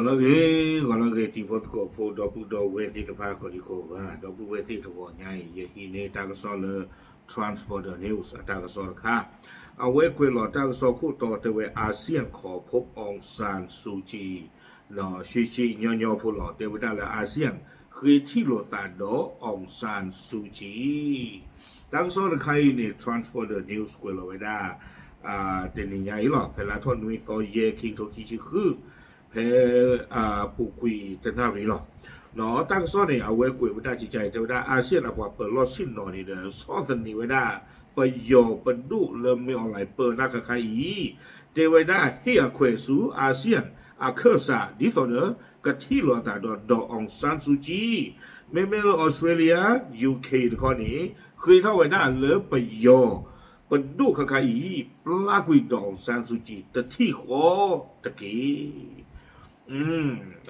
Kalau di pot ko po dopu do weti to pa ko di ko ba dopu weti to ko nyai ye hi ne ta ko so le transport news ta ko so ka a we kwe lo ta ko so ku to te we ASEAN ขอพบองซานซูจีเนาะชิญอพูlo te we da le ASEAN คือที่โลตาโดองซานซูจีta ko so le kai ni transport news กวยlo we daเตนี่ใหญ่หรอเวลาทนนุยก็เยคิงโตคิชิคือเพปูกุยเตน่าวีหรอเนาะตั้งซ้อนเนี่ยเอาไว้กุยไม่ได้จิตใจแต่ว่าอาเซียนเอาเปิดรอดสิ้นหน่อยนี่เด้อซ้อนตันนี่ไว้ได้ไปโยปดูเริ่มไม่ออนไลน์เปิดนักขายอีเทไว้ได้เฮียเควสูอาเซียนอาเคอร์ซาดิต่อเด้อกะที่หลอดแต่ดอกองซานซูจีเมื่อออสเตรเลียยูเคตะข้อนี้เคยเท่าไว้ได้เลิกไปโยปดูขคายปลากุยดองซานซูจีแต่ที่หัวตะกี้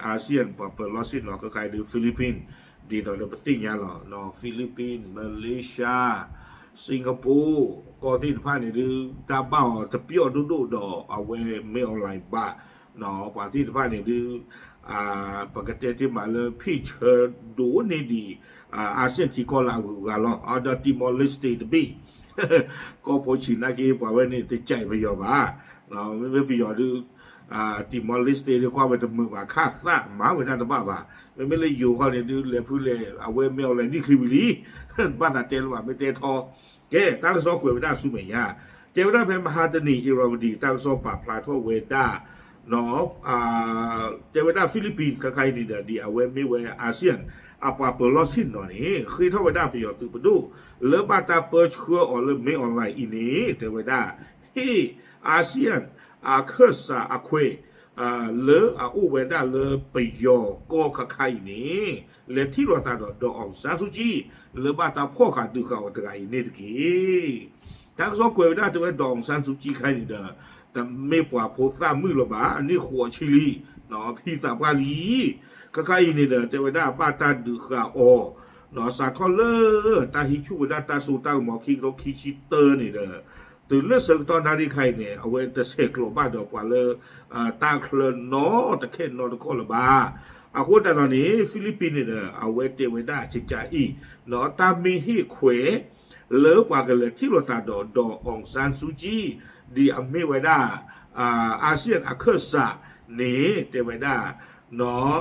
อาเซียนพอเปิดลอสินหรอกใครดูฟิลิปปินส์ดีต่อเรื่องสิ่งนี้หรอเนาะฟิลิปปินส์มาเลเซียสิงคโปร์ก็ที่ผ่านนี่ดูตาเบ้าตะเปียวดูดอกเอาไว้ไม่ออนไลน์บ้าเนาะกว่าที่ผ่านนี่ดูปกติที่มาเลยพี่เชิญดูนี่ดีอาเซียนที่ก็ลาหูกันหรอเอาดติมอลเลสเตดบีก็พอชินนักเก็บไว้นี่ติดใจไปยอบ้าเราไม่ไปยอดูติมอลเลสเตดก็ไปทำมือว่าฆ่าซะหมาไว้นั่นบ้าไม่เลยอยู่เขาเนี่ยดูเลยพูดเลยเอาไว้ไม่เอาอะไรนี่คือวิลีบ้านแต่เตลว่าไม่เตทอแกตั้งซอกเวด้าสุเมียเจวด้าเป็นมหาตนีอิราวดีตั้งซอกป่าพลาทเวด้าเนาะเจวด้าฟิลิปปินส์ใครนี่เดีเอาไว้ไม่ไว้อาเซียนอาปาเปิดลอสินหน่อยนี่คือเท่าไว้ได้ประโยชน์ตื่นไปดูเลือบาตาเปิดเชื่อออนเลยไม่ออนไลน์อีนี้เจวด้าที่อาเซียนเคอร์ซาเควเลืออุเวด้าเลือประโยชน์ก็ใครนี่เลที่เราตาดอกซานซูจีเลือบาตาพ่อขาดูเขาตะไคร้นี่ตะกี้ทั้งสองเวด้าจะไว้ดองซานซูจีใครนี่เด้อแต่ไม่ปว่าโพสต์มือหรอบ้าอันนี้หัวชิลีเนาะพี่ตาบาลีก็ใครนี่เด้อแต่ว่าได้ป้าตาดูข่าวเนาะสาทอเลอร์ตาฮิชูได้ตาสูตาหมอคิงโรคิชิเตอร์นี่เด้อตื่นเลือดเสือตอนนั้นที่ใครเนี่ยเอาไว้แต่เสกโลบ้าดอกกว่าเลยตาเคลนเนาะตะเคนเนาะตะโคละบ้าอาคนแต่ตอนนี้ฟิลิปปินส์เนี่ยเอาไว้เตไว้ได้จิตใจอีเนาะตามีฮิเขวเลิกว่ากันเลยที่เราตาดอองซานซูจีดีอเมไว้ได้อาเซียนอาเคอร์ซานี่เตไว้ได้เนาะ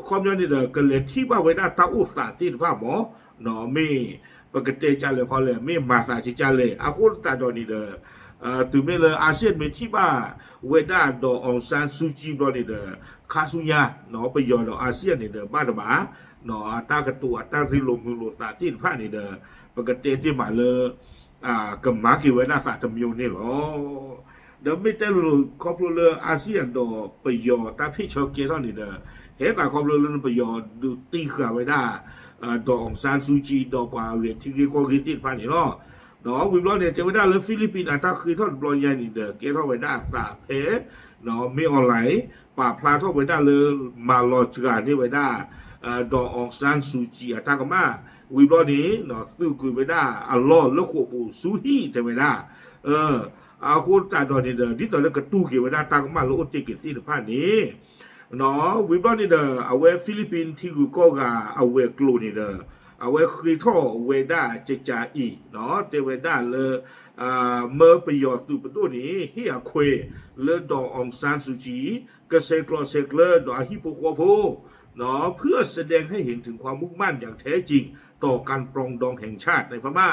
ความย้อนนี่เด้อกันเลยที่ว่าไว้ได้ตาอุตสาที่ว่าหมอเนาะไม่ปกติจะเลยเขาเลยไม่มาสาจิจะเลยอาคนตาดอนี่เด้อถึงไม่เลยอาเซียนไม่ที่ว่าเวด้าดอองซานซูจีดอนี่เด้อคาซุญาเนาะไปยอนอาเซียนนี่เด้อบ้านบ้าเนาะตากระตัวตาที่ลมมือโลตาที่ผ่านนี่เด้อปกติที่มาเลยกับมากี่เวด้าสาธมิวนี่หรอเดี๋ยวไม่ได้รู้ครอบครัวอาเซียนดอไปยอตาพี่ชาวเกตอนนี่เด้อเห็นกับครอบครัวไปยอดูตีขาไว้ได้ดอกองซานซูจีดอกปลาเวทที่เรียกว่ากิติผ่านนี่เนาะเนาะวิบล้อเนี่ยจะไว้ได้เลยฟิลิปปินส์ตาคือทอดบอลยันนี่เด้อเกตเอาไว้ได้สาเพเนาะไม่ออนไลน์ป่าพลาทเอาไว้ได้เลยมาลอจการนี่ไว้ได้ดอกองซานซูจีตากมาวิบล้อนี้เนาะซื้อคุยไว้ได้อัลลอฮ์แล้วขวบปูซูฮีจะไว้ได้อาคุณตาดอนนี่เด้อที่ตอนนั้นกระตู้เกี่ยวไว้ได้ตากมาแล้วอุติกิที่ผ่านนี้เนาะวิบล้อนี่เด้อเอาไว้ฟิลิปปินส์ที่กูก็เอาไว้กลูนี่เด้อเอาไว้คือท่อเวด้าเจจาอีเนาะเตเวด้าเลยเมื่อประโยชน์ตัวประตูนี้เฮียเควเลดอองซานซูจีกเซกลอเซกเลดอฮิโปโคโพเนาะเพื่อแสดงให้เห็นถึงความมุ่งมั่นอย่างแท้จริงต่อการปรองดองแห่งชาติในพม่า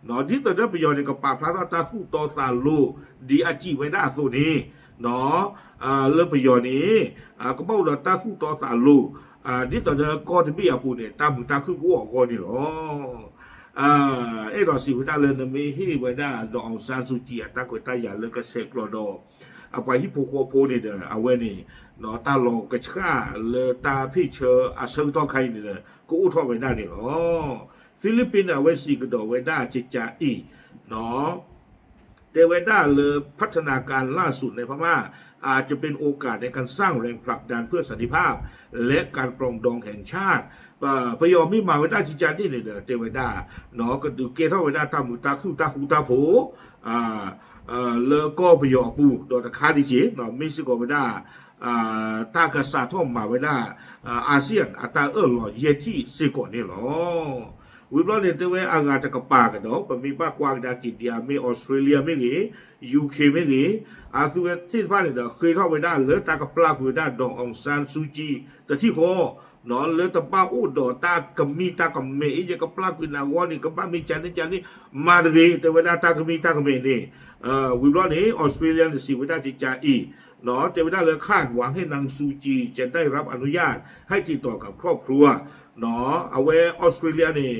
เนาะที่ตอนนั้นประโยชน์ในกับป่าพระราตาฟูตอซาลูดีอาจิไวด้าตัวนี้เนาะเรื่องประโยชน์นี้ก็เมื่อตาฟูตอซาลูที่ตอนนั้นก็จะไม่อยากพูดเนี่ยตามึงตาขึ้นกูออกก่อนนี่หรอเราสิวันนั้นเลยนะมีให้ไว้ได้ดอกซานซูจีตากวยตาหยาเลยก็เสกรอดเอาไปฮิโปโคโพนี่เด้อเอาไว้นี่เนาะตาลงกระชาเลยตาพี่เชออาเซิงต้องใครนี่เด้อก็อุทธรไว้ได้นี่หรอฟิลิปปินส์เอาไว้สิกระดอกไว้ได้จิจาอีเนาะเตไว้ได้เลยพัฒนาการล่าสุดในพม่าอาจจะเป็นโอกาสในการสร้างแรงผลักดันเพื่อสันติภาพและการปรองดองแห่งชาติพยอมมีมาไว้ได้จิจานี่เด้อเตไว้ได้เนาะก็ดูเกท่าไว้ได้ตามือตาคู่ตาหูตาโผแล้วก็พยอปูโดนตะคาดิเจเนาะไม่สิก็ไว้ได้ ตากษัตริย์ท่อมมาไว้ได้อาเซียนอัตราหล่อเยที่สิก่อนนี่หรอวิบล้อเนี่ยตัวอากาศจะกระปากกันเนาะปมีบ้ากวางดากินเดียมีออสเตรเลียไม่กี่ยูเคไม่กี่คือที่ฟ้าเนี่ยเคยเข้าไปได้เลยตากระปลาคุยได้ดององซานซูจีแต่ที่คอเนาะเลยตะป้าอู้ดอตากมีตากเมย์ยังกระปลาคุยนาวอนี่กระป้ามีจันนี่มาเลยแต่เวลาตากมีตากเมย์นี่วิบล้อนี้ออสเตรเลียเนี่ยสิเวลาจิจาอีเนาะแต่เวลาเลยคาดหวังให้นางซูจีจะได้รับอนุญาตให้ติดต่อกับครอบครัวเนาะเอาไว้ออสเตรเลียนี่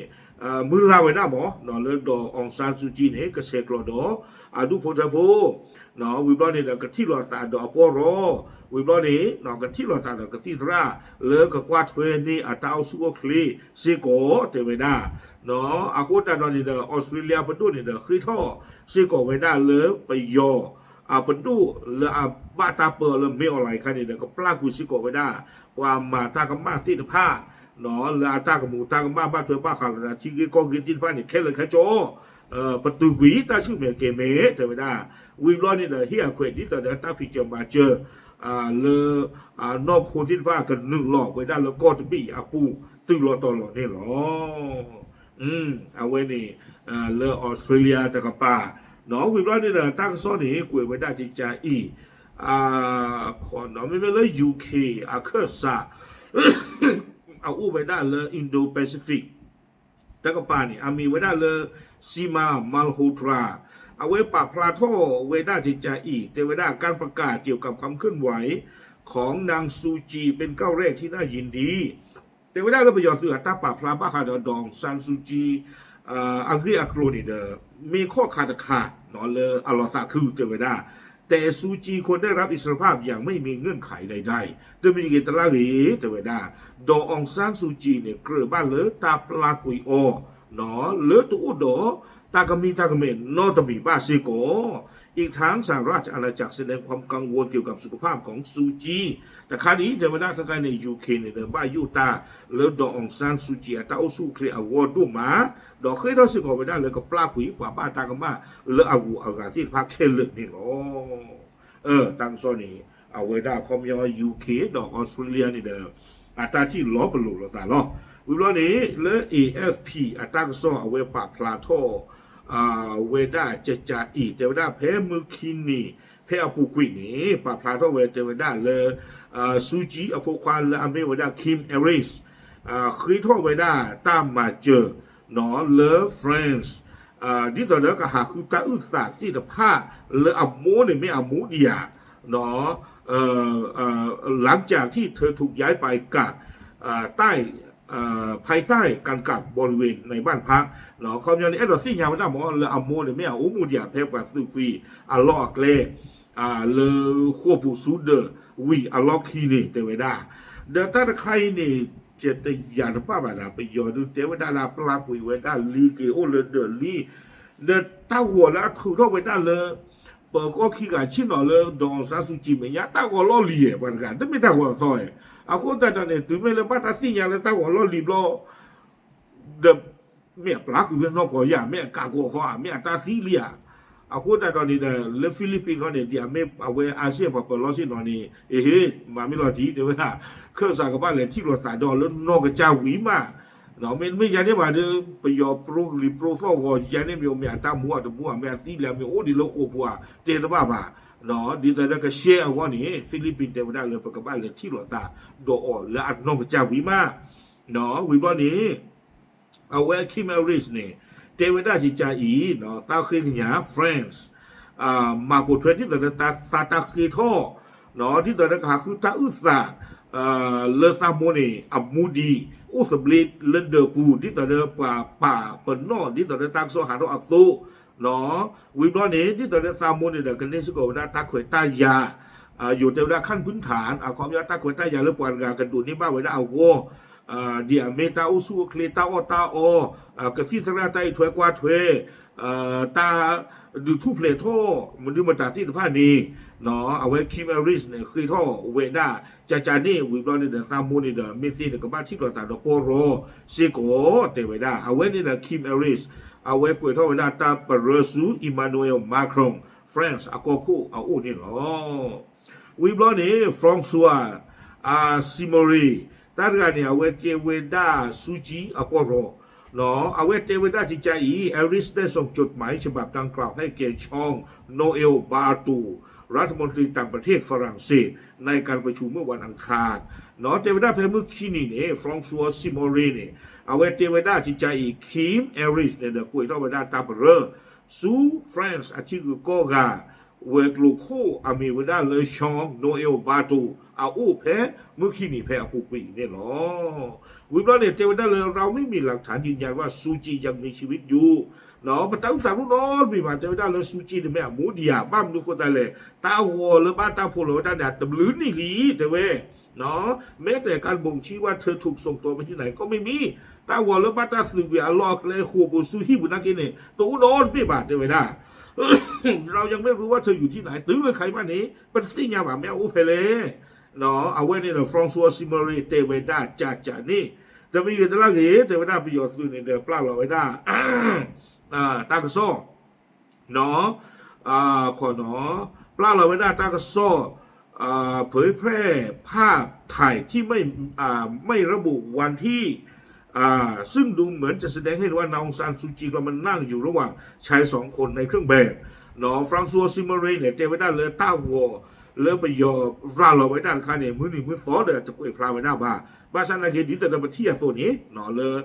มือลาไว้ได้บ่เนาะเลยดอองซานซูจีนี่เกษตรกรดอดูโพธาโพเนาะวิบล้อนี่กะที่รอตาดอปอรอวิบล้อนี่เนาะกะที่รอตาดอกะที่ตราเลยกะกวาดเทนี่อาตาสุโกคลีซิโกเตเวดาเนาะอาโคตาดอนี่ออสเตรเลียปะตุนี่คือท่อซิโกเวดาเลยไปยอปะตุเลยบาตาเปอเลยไม่อะไรคันนี่ก็ปลากุซิโกเวดาความมาตากะมาที่ผ้าเนาะเลยตากะหมูตากะมาบ้าเถอบ้าขาดที่ก็กินจินฟ้านี่แค่เลยแค่โจประตูวีตาชื่อเมเกเมเตเวดาวิบล้อนี่เฮียเควดิตอตาพิจมาเจอเลยนอกคนที่ว่ากัน1หลอกไว้ได้แล้วก็จะบีปูตึงรอตลอดนี่หรอเอาไว้นี่เลยออสเตรเลียตะกป่าเนาะวิบล้อนี่ตั้งซ้อนนี่กวยไว้ได้จิจาอีขอเนาะไม่เลยยูเคเคอร์ซาเอาอู้ไว้ได้เลยอินโดแปซิฟิกตะกป่านี่มีไว้ได้เลยซีมามัลโฮตราเอาไว้ปากพลาโทเวด้าจิจาอีแต่เวด้าการประกาศเกี่ยวกับความเคลื่อนไหวของนางซูจีเป็นก้าวแรกที่น่ายินดีแต่เวด้าเราประโยชน์คือตาปากพลาบ้าขาดดองซันซูจีอังกฤษอักโรนิเดอร์มีข้อขาดเนาะเลยอลอซาคือแต่เวด้าแต่ซูจีคนได้รับอิสรภาพอย่างไม่มีเงื่อนไขใดๆโดยมีเกตลารีแต่เวด้าดององซานซูจีเนี่ยเกลือบ้านเลยตาปลากุยโอเนาะเลือตุอุดตากมีตากเมนนอตมีบาซิโกอีกทั้งสหราชอาณาจักรแสดงความกังวลเกี่ยวกับสุขภาพของซูจีแต่คราวนี้เดี๋ยวมาได้ในยูเคเนี่ยเดิมบ้ายูตาเลือดดองซานซูจีตาอุสุเคลียอวอร์ดูมาดอกเคยได้สิกอไปได้เลยก็ปลาขุยกว่าบ้าตากมาเลืออาวูอากาศที่พักเคลลึกนี่หรอตั้งโซนี่เอาไว้ได้คอมยอยูเคดอกออสเตรเลียนี่เดิมอัตราที่ล้อปลุกเราตาล้อวิบล้อนี้เลอ AFP อัตราก็ซ้อเอาไว้ปะพลาโทเวด้าจะจ่าอีเทวดาเพมือคินีเพอปูกุยนี่ปะพลาโทเวเทวดาเลยซูจีอโพควานเลยอเมริกาคิมเอริสคุยโทเวด้าตามมาเจอเนาะเลอเฟรนส์ดิตอนนั้นก็หาคือตาอุตสาห์ที่จะพาเลออัมโมเนี่ยไม่อัมโมเดียเนาะหลังจากที่เธอถูกย้ายไปกับใต้ภายใต้การกักบริเวณในบ้านพักเนาะคอมยอนนี่เราสิ่งอย่างว่าได้หมอเลยอัมโมเนี่ยไม่เอาอุมูเดียเทปกับสุกีลอกเล่le ควบผู้สูดวีล็อกคีนี่เทวดาเดต้าใครนี่จะแต่ยาป้าบ้าไปยอดูเทวดาลาปลาปุยเวดาลีเกโอเลเดลีเดต้าหัวแล้วถูกต้องเวดาเลยเปิดก็ขี้กันชิ้นหน่อยเลยดองซาสุจิเมียต้าหัวล้อลีเหมือนกันแต่ไม่ต้าหัวซอยเอาคนแต่ตอนนี้ถึงไม่เลยป้าตาสิ่งอย่างเลยต้าหัวล้อลีล้อเดเมียปลาคือเรื่องนอกก่อยาเมียกากหัวเมียตาสีเลียเอาคนแต่ตอนนี้เนี่ยฟิลิปปินส์เขาเนี่ยเดี๋ยวไม่เอาไว้อาเซียนพอเปิดล้อสิหน่อยนี่มาไม่รอทีเดี๋ยวนะเครื่องสั่งกับบ้านเลยที่รถสายดอนแล้วนอกกระจาวิมาเนาะไม่ใช่เนี่ยว่าเดี๋ยวไปยอโปรลิโปรโซก็ยันเนี่ยมีโอเมียตามหัวตัวหัวเมียตีแล้วมีโอ้ดีโลโก้บัวเจนบ้าบ่าเนาะดีแต่ละก็เชียร์ว่านี่ฟิลิปปินส์เดี๋ยวได้เลยไปกับบ้านเลยที่รถตาโดอแล้วอัดนอกกระจาวิมาเนาะวิบนี้เอาไว้คิมเอริสเนี่ยเทวดาจิจาอีเนาะตาคือขยะเฟรนส์มาโกเทรที่ตอนนั้นตาคือท่อเนาะที่ตอนนั้นก็คือตาอุตสาเลซาโมนีอัมมูดีอุสบลิดเลนเดอร์ปูที่ตอนนั้นป่าเปิดนอที่ตอนนั้นตั้งโซหาโรอัตโตเนาะวิบล้อนี้ที่ตอนนั้นซาโมนีเด็กกันนี่สกุลว่าตาขวยตายาอยู่แต่ว่าขั้นพื้นฐานความยาวตาขวยตายาเรื่องปานกันดูนี่บ้าไว้ได้เอาโกเดียเมตาอุสุเคลตาอตาโอกระที่สระไตถวยกว่าถวยตาดูทูเพลโทมันดูมาจากที่ผ้านี้เนาะเอาไว้คิมเอริสเนี่ยคือท่อเวด้าจานี่วิบลอนนี่เดอร์ตามูนี่เดอร์เมตีเนี่ยก็บ้านที่เราตัดดอกโปโรซิโกเตเวด้าเอาไว้นี่เดอร์คิมเอริสเอาไว้ป่วยท่อเวด้าตาเปเรซูอิมานูเอลมาครองฟรานซ์อาโกคูเอาอู้นี่เนาะ วิบล้อนี่ฟรองซัวซิมอรีตาร์กันเนี่ยเอาไว้เกเวด้าซูจิอปอโรเนาะเอาไว้เทวดาที่ใจอีเอริสได้ส่งจดหมายฉบับดังกล่าวให้แก่ชองโนเอลบาตูรัฐมนตรีต่างประเทศฝรั่งเศสในการประชุมเมื่อวันอังคารเนาะเทวดาเพมุคินีเนี่ยฟรองซัวซิมอรีเนี่ยเอาไว้เทวดาที่ใจอีคิมเอริสเนี่ยเด็กคุยต้องไปได้ตาเบรอซูฟรานซ์อาทิตย์ก็กาเวกลูโคอามีเวดาเลยชองโนเอลบาตูอาอูแพ้มุคินีแพ้อาปูปีเนี่ยเนาะวิบล้อเนี่ยเทวดาเลยเราไม่มีหลักฐานยืนยันว่าซูจียังมีชีวิตอยู่เนาะมาตั้งสามลูกน้องมีมาเทวดาเลยซูจีเนี่ยไม่อามูเดียบ้ามดูคนตายเลยตาหัวหรือบ้าตาโผล่ตาแดดตะลื้นนี่ลีเทเวเนาะแม้แต่การบ่งชี้ว่าเธอถูกส่งตัวไปที่ไหนก็ไม่มีตาหัวหรือบ้าตาสืบเวียลอกเลยหัวบุซูฮิบุนักกินเนี่ยตัวนอนไม่บาดเทวดาเรายังไม่รู้ว่าเธออยู่ที่ไหนตื้อเลยใครมานี้เป็นสิ่งยาแบบแมวอุเพเลเนาะเอาไว้ในฟรองซัวซิมอรีเทเวดาจ่านี่จะมีกันตลอดเลยเทวดาประโยชน์คือในเดือปลาเราไว้ได้ตากระโซ่เนาะขอเนาะปลาเราไว้ได้ตากระโซ่เผยแพร่ภาพถ่ายที่ไม่ระบุวันที่ซึ่งดูเหมือนจะแสดงให้ว่านางซานซูจีกำลังนั่งอยู่ระหว่างชายสองคนในเครื่องแบบเนาะฟรองซัวซิมอรีเนี่ยเทวดาเลยต้าวัวเลยไปยอร่าเราไว้ด้านข้างเนี่ยมือหนึ่งมือฟอเดอจะเปิดพลาไว้หน้าบ้านฉันนะเห็นดีแต่มาเที่ยวตัวนี้เนาะเลย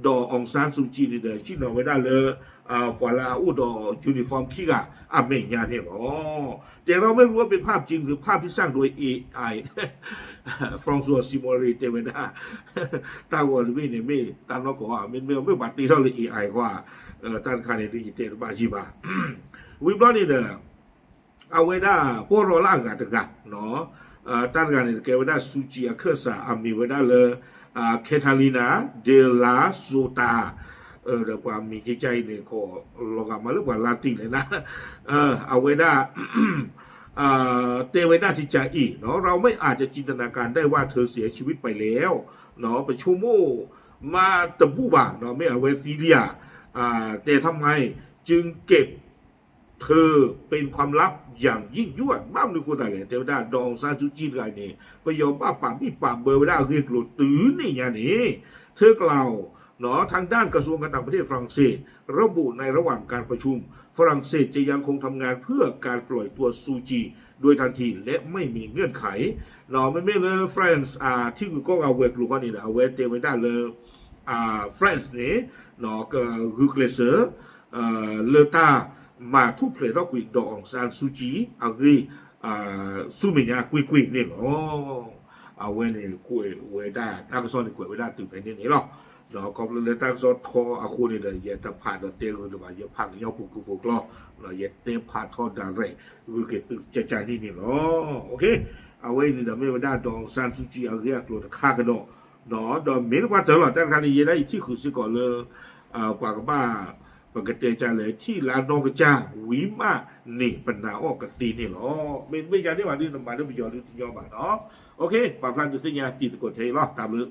ดอองซานซูจีนี่เด้อที่เราไว้ได้เลยกว่าลาอูดอยูนิฟอร์มขี้กะเมญาเนี่ยอ๋อแต่เราไม่รู้ว่าเป็นภาพจริงหรือภาพที่สร้างโดย AI ฟรองซัวซิมอรีเทเวดาตาวอลไม่เนี่ยไม่ตามเราก็ว่าไม่บัตรตีเท่าเลย AI กว่าตานคาเนี่ยดิจิตอลบาจีบาวิบล้อนี่เด้อเอาไว้ได้พวกเราล่างกันกันเนาะตานกันเนี่ยเกวด้าซูจิอาเคอร์ซามีไว้ได้เลยเคทาลีนาเดลาโซตาเดี๋ยวความมีใจเนี่ยก็ลองมาหรือว่าลาตินเลยนะเอาไว้ได้เตไว้ได้ที่ใจอีเนาะเราไม่อาจจะจินตนาการได้ว่าเธอเสียชีวิตไปแล้วเนาะเป็นชั่วโมงมาตะบูบ่าเนาะไม่เอาไว้ซีเรียแต่ทำไมจึงเก็บเธอเป็นความลับอย่างยิ่งยวดบ้ามนึกว่าแต่เลยเทวดาดองซาจูจีกันนี่ไปยอมป้าป่ามีป่าเบอร์ไว้ได้เรียกหลุดตื้อนี่อย่างนี้เธอกล่าวเนาะทางด้านกระทรวงการต่างประเทศฝรั่งเศสระบุในระหว่างการประชุมฝรั่งเศสจะยังคงทำงานเพื่อการปล่อยตัวซูจีโดยทันทีและไม่มีเงื่อนไขเนาะไม่เลยฟรานซ์ที่ก็เอาเวกลูกนี่นะเอาเวเทวดาเลยฟรานซ์นี่เนาะก็คือเกลเซอร์เลต้ามาทุบเพลย์ดอกกุยดองซานซูจีอะไรซูเมียกุยเนี่ยเนาะเอาไว้ในกุยเวด้าถ้าก็ซ่อนในกุยเวด้าตื่นไปนี่หรอเนาะก็เลยตั้งซอทออาคูนี่เลยอย่าตะผ่านเตียงหรือว่าอย่าพังย่อปุกล้อเราอย่าเตะผ่านทอดอะไรคือเกิดใจนี่เนาะโอเคเอาไว้นี่เดี๋ยวไม่เวด้าดองซานซูจีเอาเรียกตัวฆ่ากันเนาะเนาะเดี๋ยวไม่รู้ว่าเจอหรอแต่การนี้ยังได้ที่คือสิก่อนเลยกว่ากับบ้าปกติจะเลยที่ลานนกจ้าวิมานี่ปัญหาออกกันตีนี่หรอไม่ใช่ที่ว่าที่นำมาด้วยประโยชน์หรือยอมบ้าเนาะโอเคปรับพลังจุดสัญญาจีตกดเทล้อตามเลย